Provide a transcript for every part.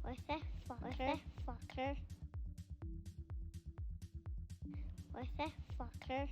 Motherfucker. Motherfucker.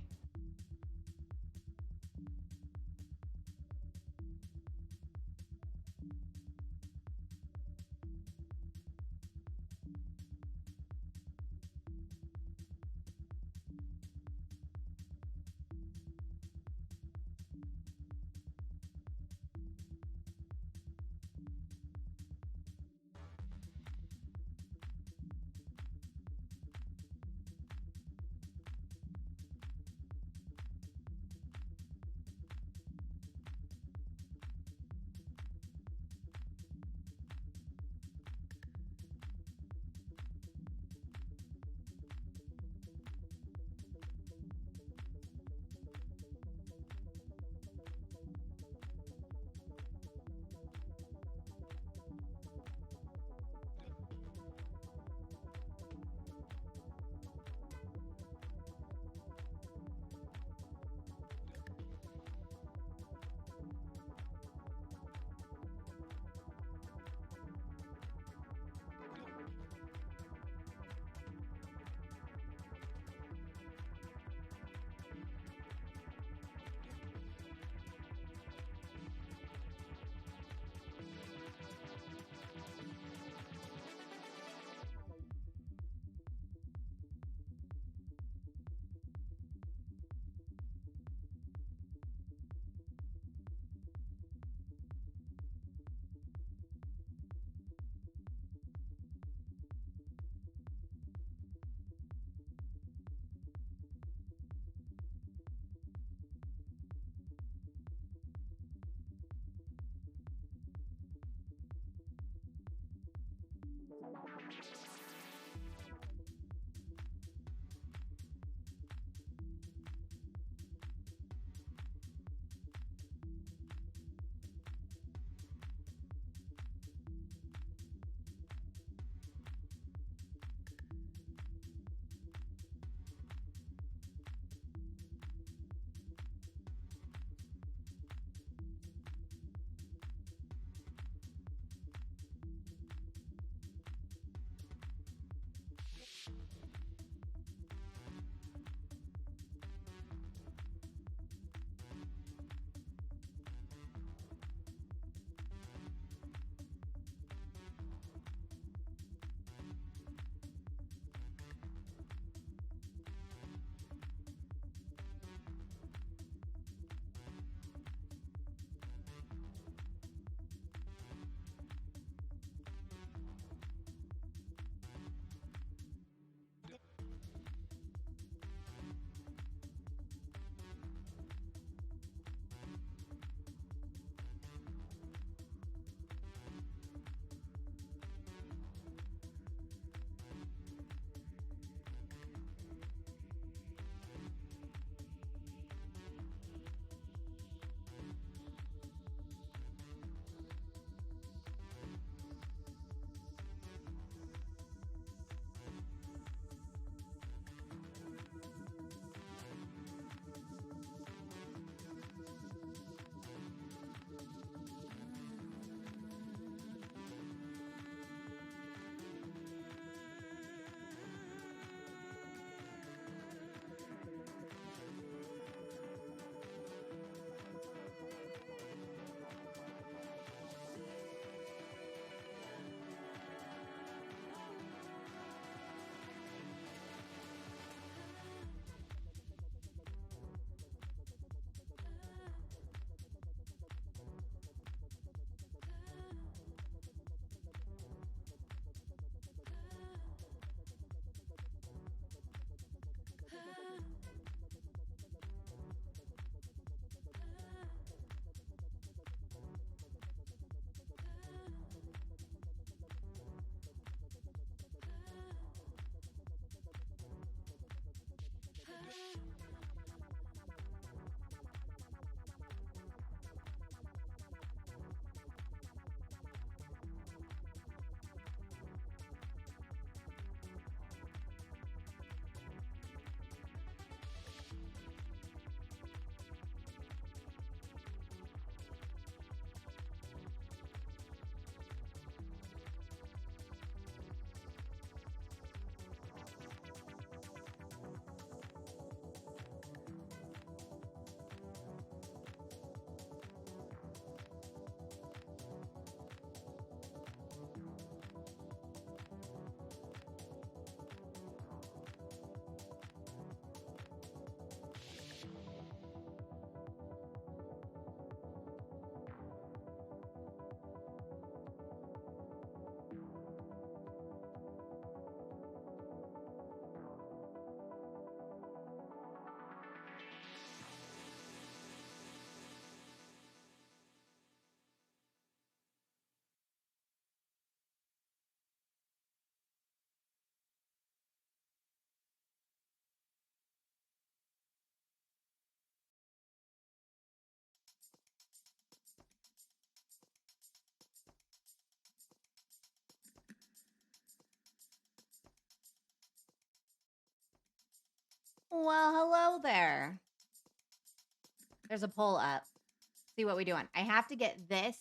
Well, hello there. There's a poll up. See what we doing. I have to get this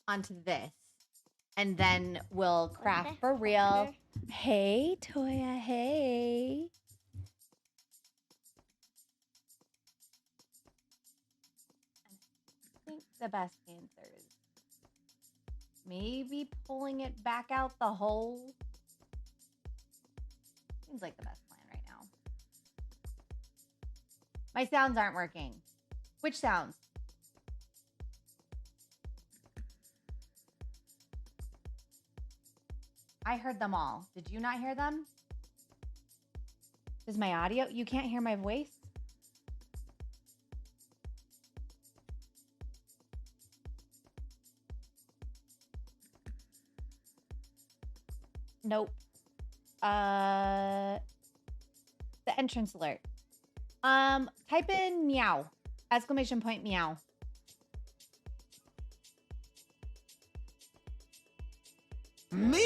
onto this, and then we'll craft for real. Hey, Toya. Hey. I think the best answer is maybe pulling it back out the hole. Seems like the best plan right now. My sounds aren't working. Which sounds? I heard them all. Did you not hear them? Is my audio? You can't hear my voice? Nope. The entrance alert. Type in meow. Exclamation point meow. Meow.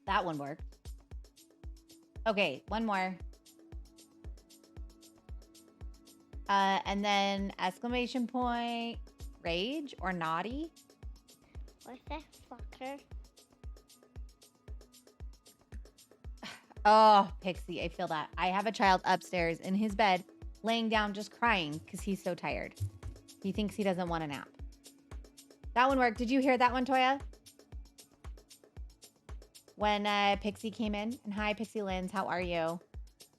That one worked. Okay, one more. And then exclamation point rage or naughty. What's that fucker? Oh, Pixie, I feel that. I have a child upstairs in his bed, laying down just crying because he's so tired. He thinks he doesn't want a nap. That one worked. Did you hear that one, Toya? When Pixie came in. And hi, Pixie Lens. How are you?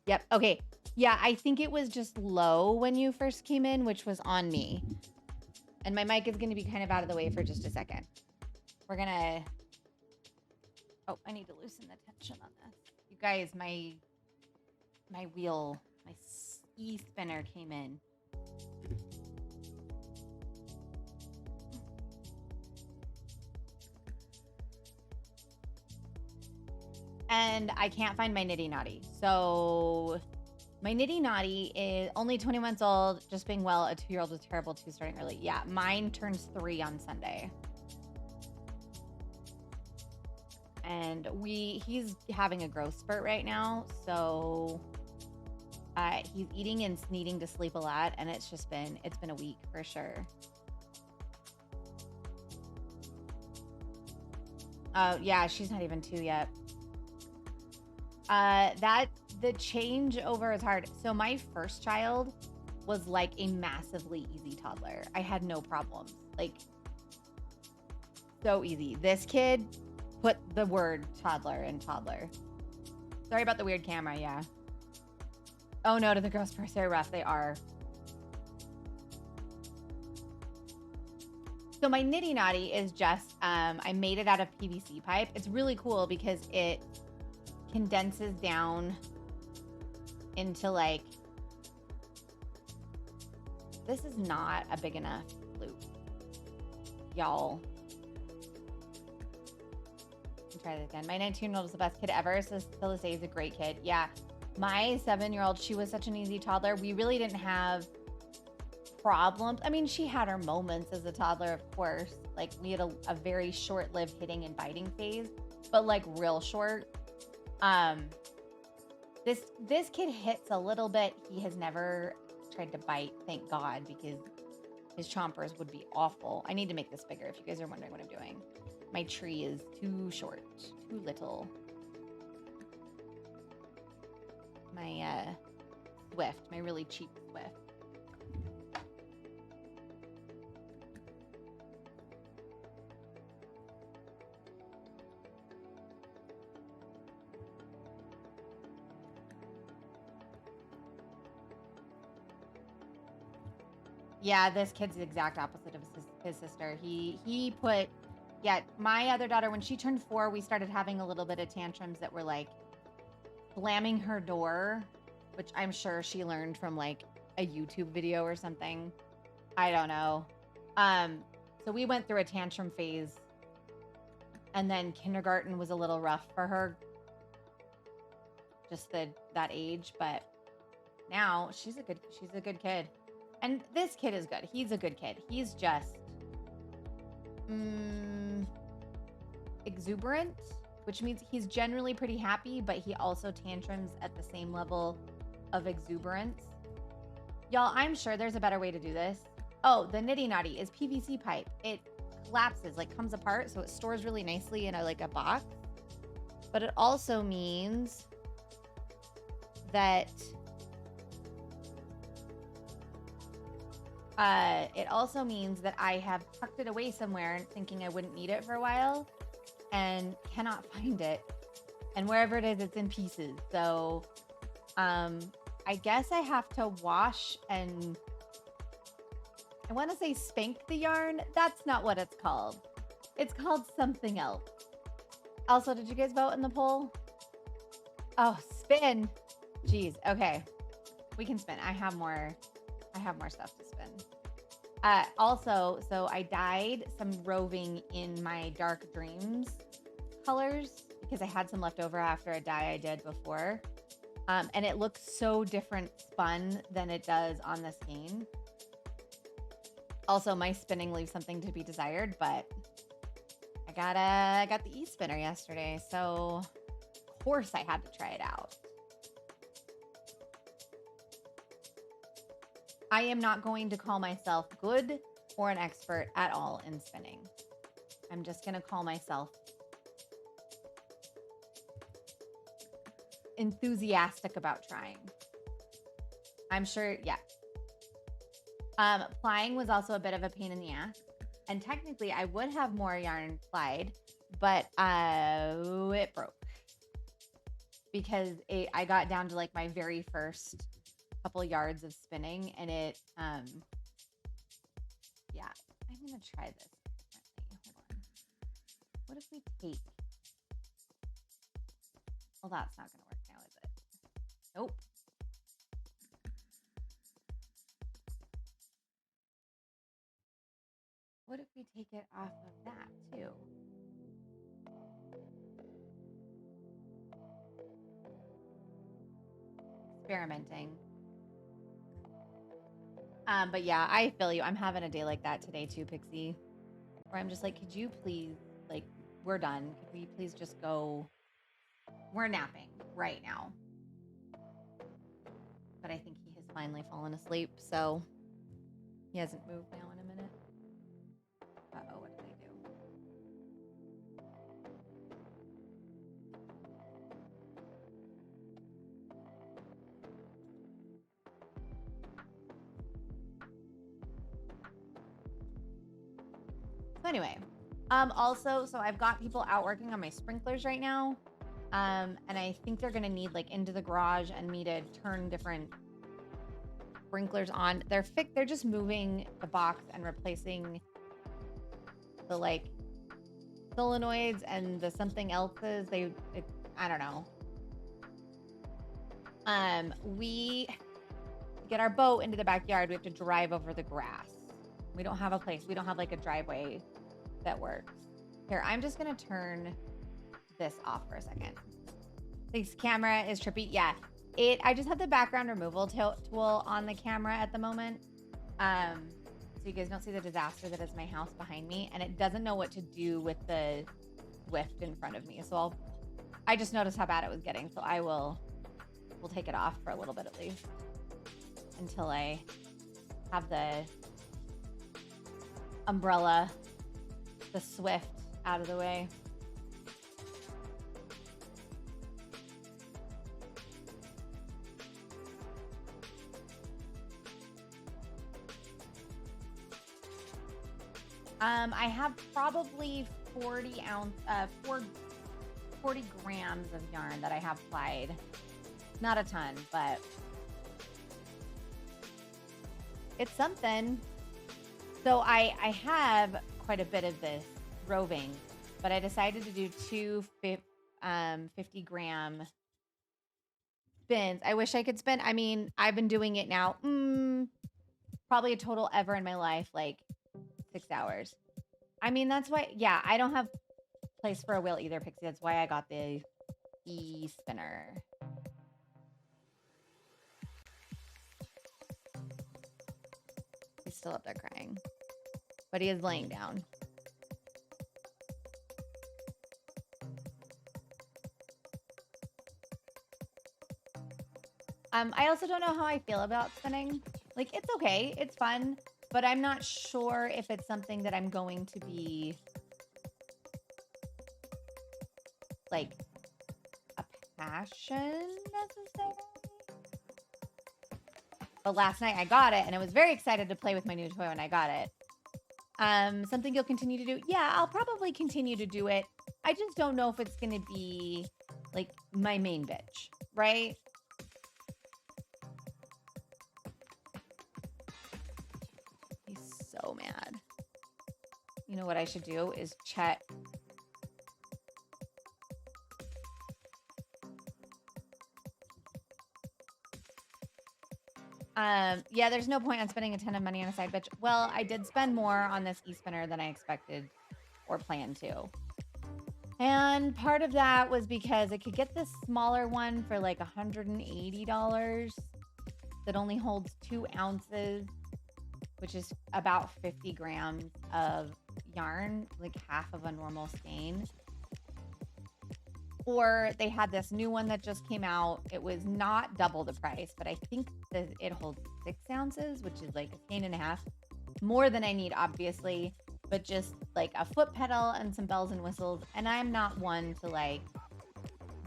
Yep. Okay. Yeah, I think it was just low when you first came in, which was on me. And my mic is going to be kind of out of the way for just a second. We're going to... Oh, I need to loosen the tension on this. You guys, my wheel, my e-spinner came in. And I can't find my Nitty Naughty. So my Nitty Naughty is only 20 months old, just being well, a 2-year-old with terrible 2 starting early. Yeah, mine turns 3 on Sunday. And he's having a growth spurt right now. So he's eating and needing to sleep a lot. And it's been a week for sure. Yeah, she's not even 2 yet. The changeover is hard. So my first child was like a massively easy toddler. I had no problems. Like, so easy. This kid put the word toddler in toddler. Sorry about the weird camera, yeah. Oh no, to the gross parts, they're rough. They are. So my Nitty Naughty is just, I made it out of PVC pipe. It's really cool because it condenses down into like, this is not a big enough loop, y'all. Try that again. My 19-year-old is the best kid ever. So still this day is a great kid. Yeah. My 7-year-old, she was such an easy toddler. We really didn't have problems. I mean, she had her moments as a toddler, of course. Like we had a very short-lived hitting and biting phase, but like real short. This kid hits a little bit. He has never tried to bite, thank God, because his chompers would be awful. I need to make this bigger if you guys are wondering what I'm doing. My tree is too short, too little. My Swift, my really cheap Swift. Yeah, this kid's the exact opposite of his sister. He put, yeah, my other daughter, when she turned 4, we started having a little bit of tantrums that were like slamming her door, which I'm sure she learned from like a YouTube video or something. I don't know. So we went through a tantrum phase, and then kindergarten was a little rough for her, just that age, but now she's a good kid. And this kid is good. He's a good kid. He's just exuberant, which means he's generally pretty happy, but he also tantrums at the same level of exuberance. Y'all, I'm sure there's a better way to do this. Oh, the nitty naughty is PVC pipe. It collapses, like comes apart, so it stores really nicely in a box. But it also means that I have tucked it away somewhere thinking I wouldn't need it for a while and cannot find it. And wherever it is, it's in pieces. So I guess I have to wash and I want to say spank the yarn. That's not what it's called. It's called something else. Also, did you guys vote in the poll? Oh, spin. Jeez. Okay. We can spin. I have more stuff to spin. Also, so I dyed some roving in my Dark Dreams colors because I had some left over after a dye I did before. And it looks so different spun than it does on the skein. Also, my spinning leaves something to be desired, but I got the e-spinner yesterday, so of course I had to try it out. I am not going to call myself good or an expert at all in spinning. I'm just going to call myself enthusiastic about trying. I'm sure, yeah. Plying was also a bit of a pain in the ass. And technically, I would have more yarn plied, but it broke. Because I got down to like my very first couple yards of spinning, and it, yeah. I'm going to try this differently. Hold on. What if we take... Well, that's not going to work now, is it? Nope. What if we take it off of that too? Experimenting. But yeah, I feel you. I'm having a day like that today too, Pixie. Where I'm just like, could you please, like, we're done. Could we please just go? We're napping right now. But I think he has finally fallen asleep, so he hasn't moved now in a minute. Uh-oh, what did I do? So anyway, also, so I've got people out working on my sprinklers right now. And I think they're gonna need like into the garage and me to turn different sprinklers on. They're just moving the box and replacing the like solenoids and the something else's. I don't know. We get our boat into the backyard. We have to drive over the grass. We don't have a place. We don't have like a driveway that works. Here, I'm just gonna turn this off for a second. This camera is trippy. Yeah, I just have the background removal tool on the camera at the moment. So you guys don't see the disaster that is my house behind me, and it doesn't know what to do with the Swift in front of me. So I just noticed how bad it was getting, so we'll take it off for a little bit at least until I have the umbrella, the Swift out of the way. I have probably 40 grams of yarn that I have plied. Not a ton, but it's something. So I have quite a bit of this roving, but I decided to do two 50-gram spins. I wish I could spin. I mean, I've been doing it now, probably a total ever in my life, like 6 hours. I mean, that's why, yeah, I don't have place for a wheel either, Pixie. That's why I got the e-spinner. He's still up there crying, but he is laying down. I also don't know how I feel about spinning. Like, it's okay. It's fun. But I'm not sure if it's something that I'm going to be, like, a passion necessarily. But last night I got it, and I was very excited to play with my new toy when I got it. Something you'll continue to do? Yeah, I'll probably continue to do it. I just don't know if it's going to be, like, my main bitch, right? He's so mad. You know what I should do is check. Yeah, there's no point on spending a ton of money on a side bitch. Well, I did spend more on this e-spinner than I expected or planned to. And part of that was because I could get this smaller one for like $180 that only holds 2 ounces, which is about 50 grams of yarn, like half of a normal skein. Or they had this new one that just came out. It was not double the price, but I think that it holds 6 ounces, which is like a skein and a half. More than I need, obviously, but just like a foot pedal and some bells and whistles. And I'm not one to like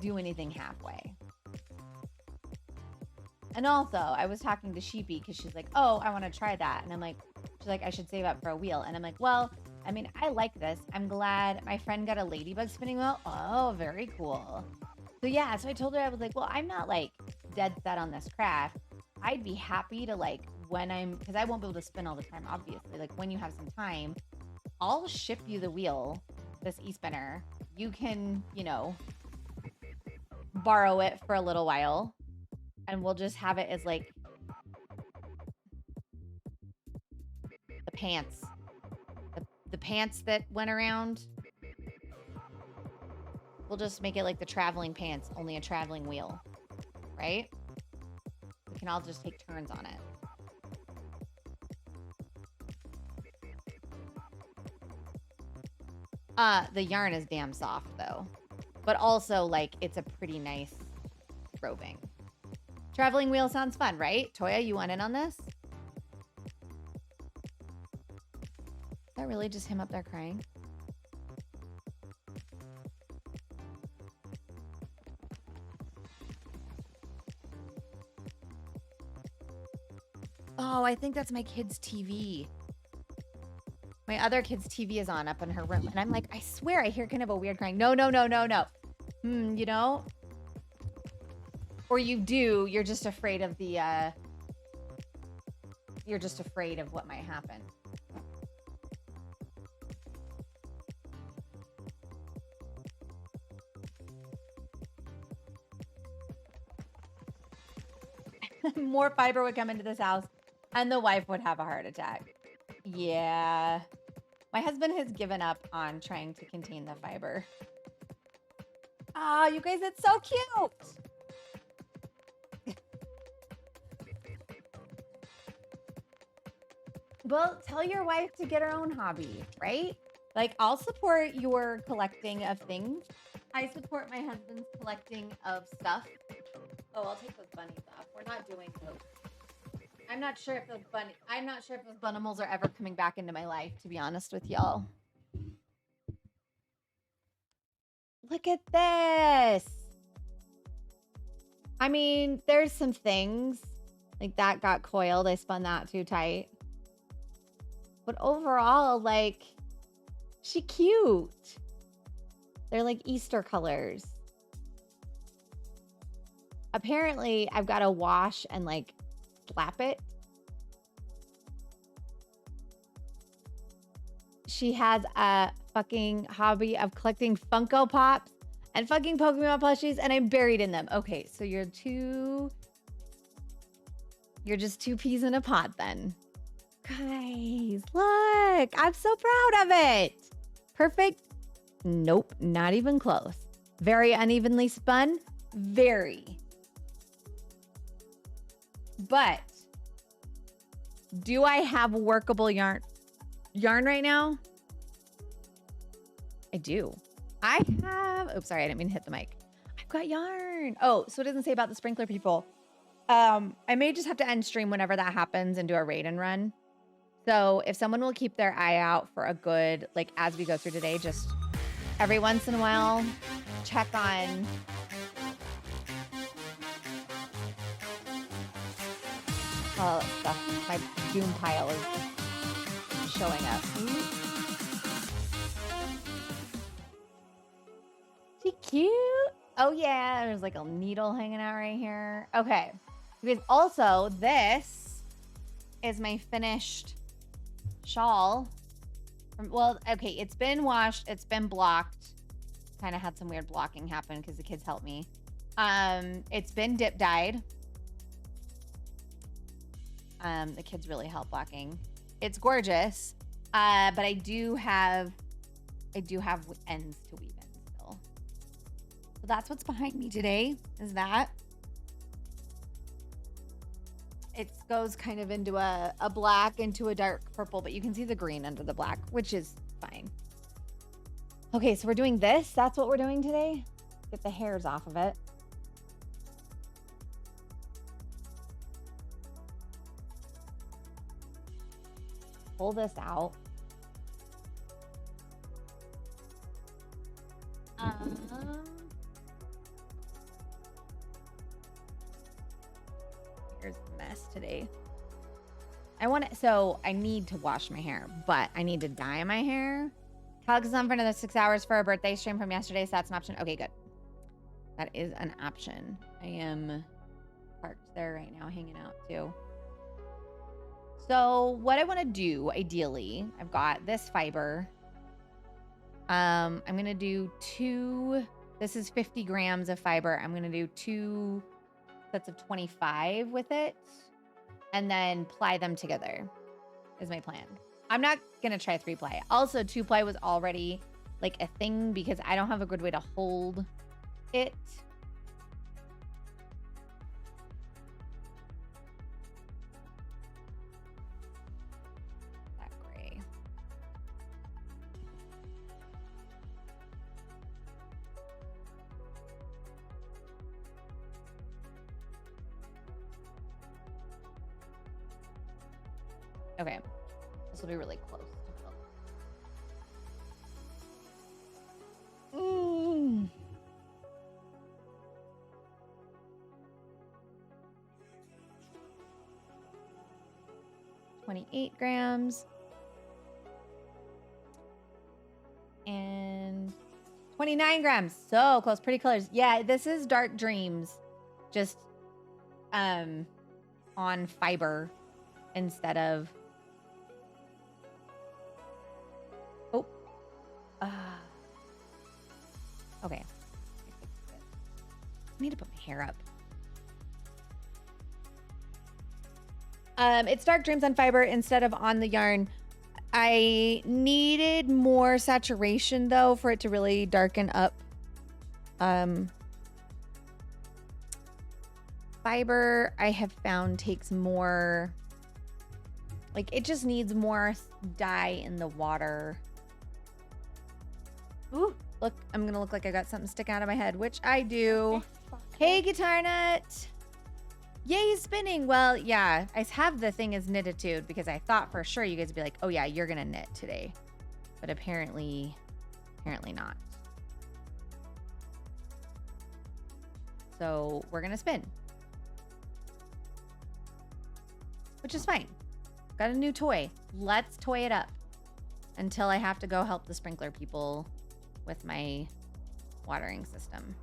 do anything halfway. And also, I was talking to Sheepy because she's like, oh, I want to try that. And I'm like, she's like, I should save up for a wheel. And I'm like, well, I mean, I like this. I'm glad my friend got a ladybug spinning wheel. Oh, very cool. So yeah, so I told her, I was like, well, I'm not like dead set on this craft. I'd be happy to like because I won't be able to spin all the time, obviously. Like when you have some time, I'll ship you the wheel, this e-spinner. You can, you know, borrow it for a little while and we'll just have it as like the pants. The pants that went around. We'll just make it like the traveling pants, only a traveling wheel, right? We can all just take turns on it. The yarn is damn soft though, but also like it's a pretty nice roving. Traveling wheel sounds fun, right? Toya, you want in on this? Is that really just him up there crying? Oh, I think that's my kid's TV. My other kid's TV is on up in her room. And I'm like, I swear I hear kind of a weird crying. No. You know? Or you do, you're just afraid of the, you're just afraid of what might happen. More fiber would come into this house and the wife would have a heart attack. Yeah. My husband has given up on trying to contain the fiber. Oh, you guys, it's so cute. Well, tell your wife to get her own hobby, right? Like, I'll support your collecting of things. I support my husband's collecting of stuff. Oh, I'll take those bunnies off. We're not doing those. I'm not sure if those bunimals are ever coming back into my life, to be honest with y'all. Look at this. I mean, there's some things like that got coiled. I spun that too tight. But overall, like, she cute. They're like Easter colors. Apparently, I've got to wash and like slap it. She has a fucking hobby of collecting Funko Pops and fucking Pokemon plushies, and I'm buried in them. Okay, so you're just 2 peas in a pod then. Guys, look, I'm so proud of it. Perfect. Nope, not even close. Very unevenly spun. Very. But do I have workable yarn right now? I do. I have, oops, sorry, I didn't mean to hit the mic. I've got yarn. Oh, so it doesn't say about the sprinkler people. I may just have to end stream whenever that happens and do a raid and run. So if someone will keep their eye out for a good, like as we go through today, just every once in a while, check on. Oh, stuff. My doom pile is showing up. She cute. Oh yeah, there's like a needle hanging out right here. Okay. Because also this is my finished shawl. Well, okay, it's been washed, it's been blocked. Kind of had some weird blocking happen because the kids helped me. It's been dip dyed. The kids really help blocking. It's gorgeous. But I do have ends to weave in still. So that's what's behind me today, is that. It goes kind of into a black, into a dark purple, but you can see the green under the black, which is fine. Okay, so we're doing this. That's what we're doing today. Get the hairs off of it. Pull this out. Here's the mess today. So I need to wash my hair, but I need to dye my hair. Alex is on for another 6 hours for a birthday stream from yesterday, so that's an option. Okay, good. That is an option. I am parked there right now, hanging out too. So what I want to do, ideally, I've got this fiber. I'm going to do this is 50 grams of fiber. I'm going to do 2 sets of 25 with it and then ply them together is my plan. I'm not going to try 3-ply. Also, 2-ply was already like a thing because I don't have a good way to hold it. That gray. Okay. This will be really close to fill. Mm. $28 grams. And 29 grams. So close. Pretty colors. Yeah, this is Dark Dreams. Just on fiber instead of... Oh. Okay. I need to put my hair up. It's Dark Dreams on fiber instead of on the yarn. I needed more saturation though for it to really darken up. Fiber I have found takes more, like it just needs more dye in the water. Ooh, look, I'm gonna look like I got something sticking out of my head, which I do. Hey, Guitar Nut. Yay, spinning. Well, yeah, I have the thing as knititude because I thought for sure you guys would be like, oh yeah, you're gonna knit today. But apparently not. So we're gonna spin. Which is fine. Got a new toy. Let's toy it up until I have to go help the sprinkler people with my watering system.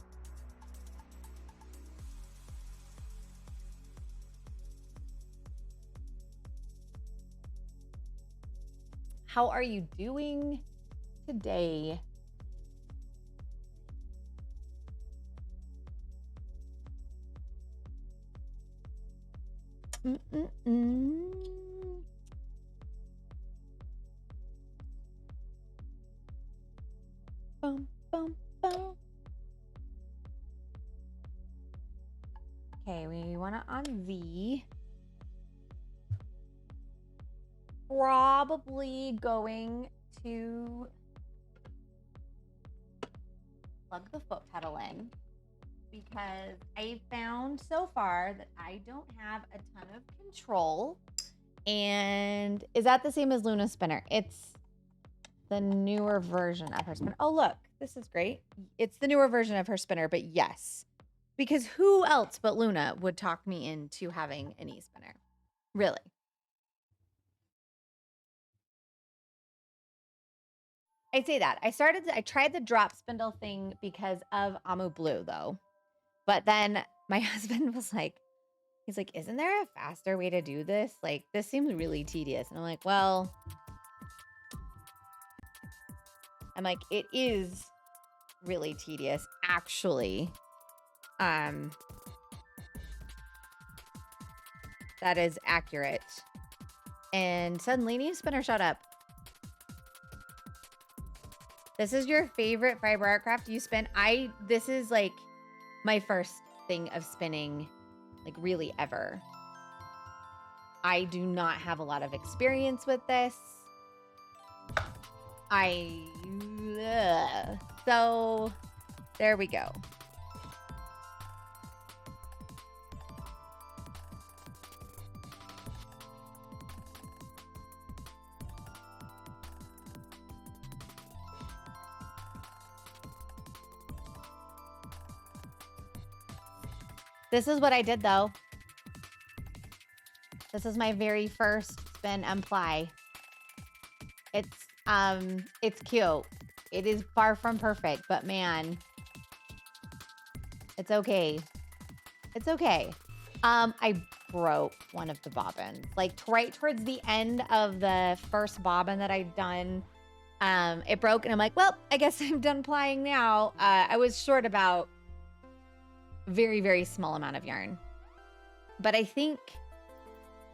How are you doing today? Boom, boom, boom. Okay, we want it on V. Probably going to plug the foot pedal in. because I found so far that I don't have a ton of control. And is that the same as Luna's spinner? It's the newer version of her spinner. Oh, look, this is great. It's the newer version of her spinner, but yes. Because who else but Luna would talk me into having an e-spinner? Really? I say that. I tried the drop spindle thing because of Amu Blue, though. But then my husband was like, he's like, isn't there a faster way to do this? Like, this seems really tedious. And I'm like, well, it is really tedious, actually. That is accurate. And suddenly, new spinner shut up. This is your favorite fiber art craft you spin? This is like my first thing of spinning, like really ever. I do not have a lot of experience with this. So there we go. This is what I did, though. This is my very first spin and ply. It's cute. It is far from perfect, but man, it's okay. It's okay. I broke one of the bobbins, like right towards the end of the first bobbin that I'd done. It broke, and I'm like, well, I guess I'm done plying now. I was short about very, very small amount of yarn. But I think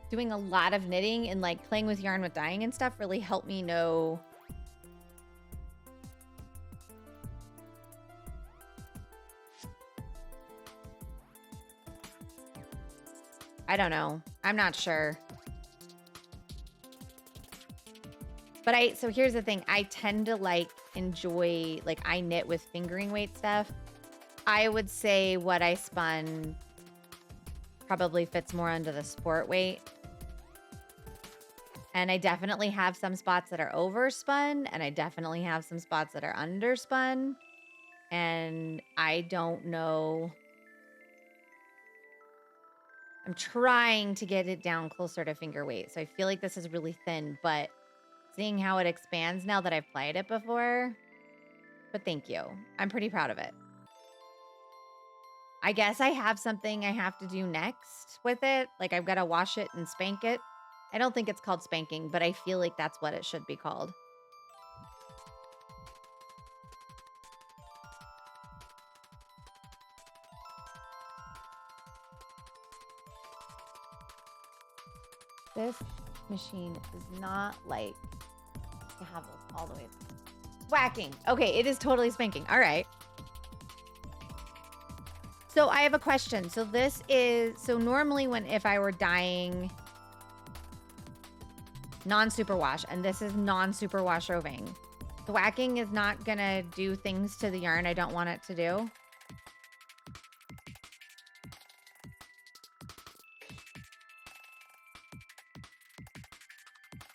doing a lot of knitting and like playing with yarn with dyeing and stuff really helped me know I don't know. I'm not sure. But so here's the thing. I tend to enjoy, I knit with fingering weight stuff. I would say what I spun probably fits more under the sport weight. And I definitely have some spots that are overspun, and I definitely have some spots that are underspun. And I don't know. I'm trying to get it down closer to finger weight. So I feel like this is really thin, but seeing how it expands now that I've played it before. But thank you. I'm pretty proud of it. I guess I have something I have to do next with it. Like I've got to wash it and spank it. I don't think it's called spanking, but I feel like that's what it should be called. This machine does not like to have those all the way. Whacking. Okay, it is totally spanking. All right. So I have a question. So normally if I were dyeing non-superwash, and this is non-superwash roving, the whacking is not gonna do things to the yarn I don't want it to do.